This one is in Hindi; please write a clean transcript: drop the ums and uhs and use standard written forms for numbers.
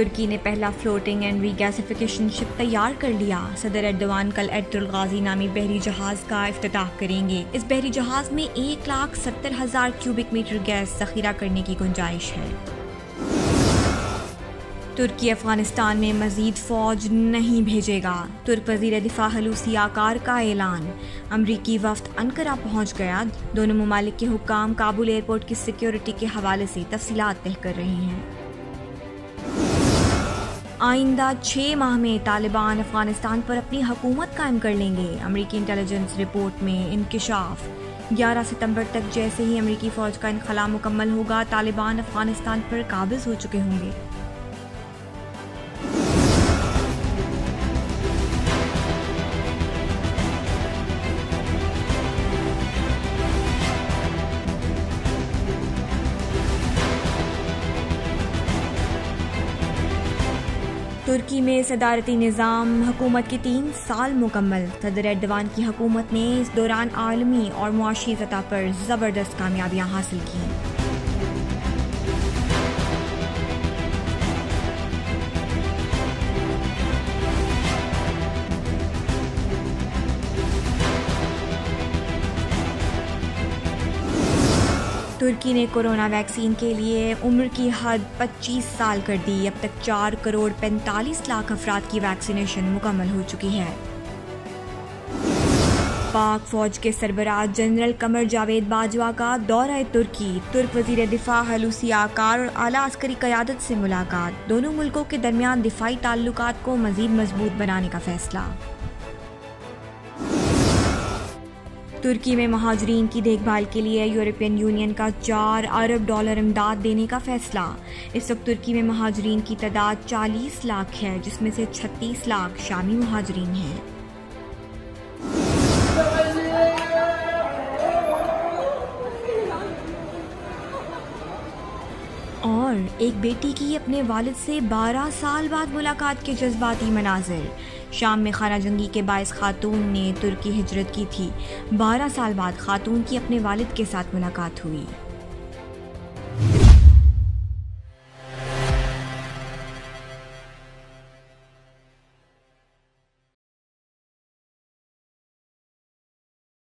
तुर्की ने पहला फ्लोटिंग एंड रीगैसिफिकेशन शिप तैयार कर लिया। सदर एर्दोआन कल एर्तुगरुल गाजी नामी बहरी जहाज का इफ्तिताह करेंगे। इस बहरी जहाज में 1,70,000 क्यूबिक मीटर गैस जखीरा करने की गुंजाइश है। तुर्की अफगानिस्तान में मजीद फौज नहीं भेजेगा। तुर्क वजीर दिफा हलूसी आकार का ऐलान। अमरीकी वफ्द अंकारा पहुंच गया। दोनों ममालिक के हुक्काम काबुल एयरपोर्ट की सिक्योरिटी के हवाले से तफसीलात तय कर रहे हैं। आइंदा 6 माह में तालिबान अफगानिस्तान पर अपनी हुकूमत कायम कर लेंगे। अमरीकी इंटेलिजेंस रिपोर्ट में इंकिशाफ। 11 सितंबर तक जैसे ही अमरीकी फौज का इनखला मुकम्मल होगा, तालिबान अफगानिस्तान पर काबिज हो चुके होंगे। तुर्की में सदारती निज़ाम हुकूमत के 3 साल मुकम्मल। सदर एर्दोआन की हुकूमत ने इस दौरान आलमी और मुआशी सतह पर ज़बरदस्त कामयाबियाँ हासिल की। तुर्की ने कोरोना वैक्सीन के लिए उम्र की हद 25 साल कर दी। अब तक 4,45,00,000 अफराद की वैक्सीनेशन मुकम्मल हो चुकी है। पाक फौज के सरबराह जनरल कमर जावेद बाजवा का दौरा तुर्की। तुर्क वजीर दिफा हलूसी आकार और आला अस्करी क़यादत से मुलाकात। दोनों मुल्कों के दरमियान दिफाई ताल्लुकात को मजीद मजबूत बनाने का फैसला। तुर्की में महाजरीन की देखभाल के लिए यूरोपियन यूनियन का $4 अरब इमदाद देने का फैसला। इस वक्त तुर्की में महाजरीन की तादाद 40 लाख है, जिसमें से 36 लाख शामी महाजरीन हैं। और एक बेटी की अपने वालिद से 12 साल बाद मुलाकात के जज्बाती मनाजिर। शाम में खाना जंगी के बायस खातून ने तुर्की हिजरत की थी। 12 साल बाद खातून की अपने वालिद के साथ मुलाकात हुई।